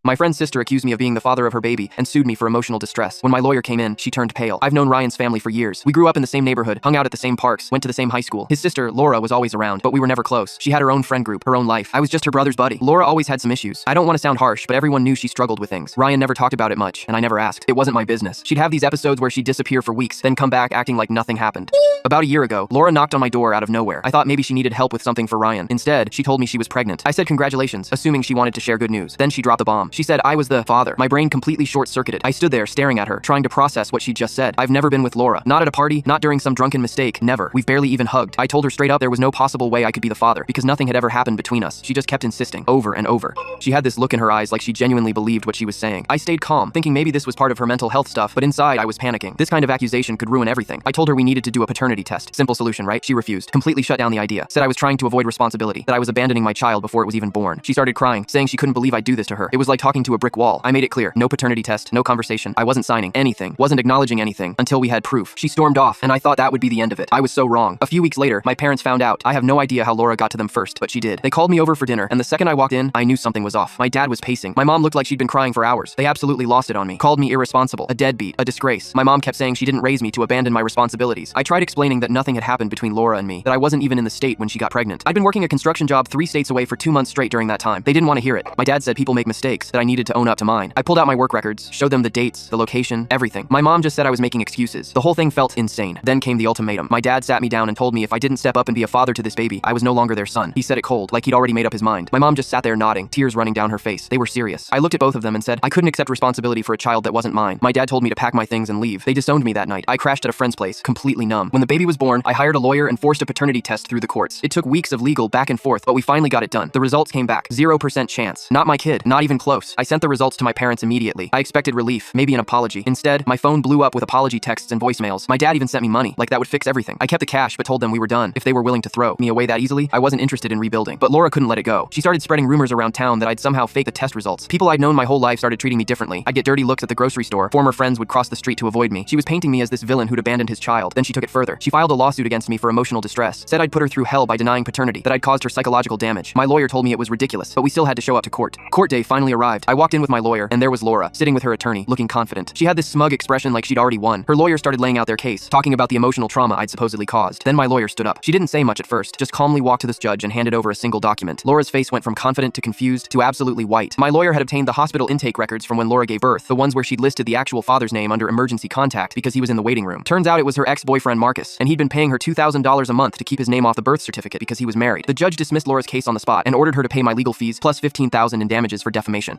My friend's sister accused me of being the father of her baby and sued me for emotional distress. When my lawyer came in, she turned pale. I've known Ryan's family for years. We grew up in the same neighborhood, hung out at the same parks, went to the same high school. His sister, Laura, was always around, but we were never close. She had her own friend group, her own life. I was just her brother's buddy. Laura always had some issues. I don't want to sound harsh, but everyone knew she struggled with things. Ryan never talked about it much, and I never asked. It wasn't my business. She'd have these episodes where she'd disappear for weeks, then come back acting like nothing happened. About a year ago, Laura knocked on my door out of nowhere. I thought maybe she needed help with something for Ryan. Instead, she told me she was pregnant. I said congratulations, assuming she wanted to share good news. Then she dropped the bomb. She said I was the father. My brain completely short-circuited. I stood there staring at her, trying to process what she'd just said. I've never been with Laura. Not at a party, not during some drunken mistake, never. We've barely even hugged. I told her straight up there was no possible way I could be the father, because nothing had ever happened between us. She just kept insisting, over and over. She had this look in her eyes like she genuinely believed what she was saying. I stayed calm, thinking maybe this was part of her mental health stuff, but inside I was panicking. This kind of accusation could ruin everything. I told her we needed to do a paternity test. Simple solution, right? She refused. Completely shut down the idea. Said I was trying to avoid responsibility, that I was abandoning my child before it was even born. She started crying, saying she couldn't believe I'd do this to her. It was like talking to a brick wall. I made it clear. No paternity test, no conversation. I wasn't signing anything, wasn't acknowledging anything until we had proof. She stormed off, and I thought that would be the end of it. I was so wrong. A few weeks later, my parents found out. I have no idea how Laura got to them first, but she did. They called me over for dinner, and the second I walked in, I knew something was off. My dad was pacing. My mom looked like she'd been crying for hours. They absolutely lost it on me. Called me irresponsible, a deadbeat, a disgrace. My mom kept saying she didn't raise me to abandon my responsibilities. I tried explaining that nothing had happened between Laura and me, that I wasn't even in the state when she got pregnant. I'd been working a construction job 3 states away for 2 months straight during that time. They didn't want to hear it. My dad said people make mistakes, that I needed to own up to mine. I pulled out my work records, showed them the dates, the location, everything. My mom just said I was making excuses. The whole thing felt insane. Then came the ultimatum. My dad sat me down and told me if I didn't step up and be a father to this baby, I was no longer their son. He said it cold, like he'd already made up his mind. My mom just sat there nodding, tears running down her face. They were serious. I looked at both of them and said I couldn't accept responsibility for a child that wasn't mine. My dad told me to pack my things and leave. They disowned me that night. I crashed at a friend's place, completely numb. When the baby was born, I hired a lawyer and forced a paternity test through the courts. It took weeks of legal back and forth, but we finally got it done. The results came back. 0% chance. Not my kid. Not even close. I sent the results to my parents immediately. I expected relief, maybe an apology. Instead, my phone blew up with apology texts and voicemails. My dad even sent me money, like that would fix everything. I kept the cash, but told them we were done. If they were willing to throw me away that easily, I wasn't interested in rebuilding. But Laura couldn't let it go. She started spreading rumors around town that I'd somehow fake the test results. People I'd known my whole life started treating me differently. I'd get dirty looks at the grocery store. Former friends would cross the street to avoid me. She was painting me as this villain who'd abandoned his child. Then she took it further. She filed a lawsuit against me for emotional distress. Said I'd put her through hell by denying paternity, that I'd caused her psychological damage. My lawyer told me it was ridiculous, but we still had to show up to court. Court day finally arrived. I walked in with my lawyer, and there was Laura, sitting with her attorney, looking confident. She had this smug expression like she'd already won. Her lawyer started laying out their case, talking about the emotional trauma I'd supposedly caused. Then my lawyer stood up. She didn't say much at first, just calmly walked to this judge and handed over a single document. Laura's face went from confident to confused to absolutely white. My lawyer had obtained the hospital intake records from when Laura gave birth, the ones where she'd listed the actual father's name under emergency contact because he was in the waiting room. Turns out it was her ex-boyfriend Marcus, and he'd been paying her $2,000 a month to keep his name off the birth certificate because he was married. The judge dismissed Laura's case on the spot and ordered her to pay my legal fees plus $15,000 in damages for defamation.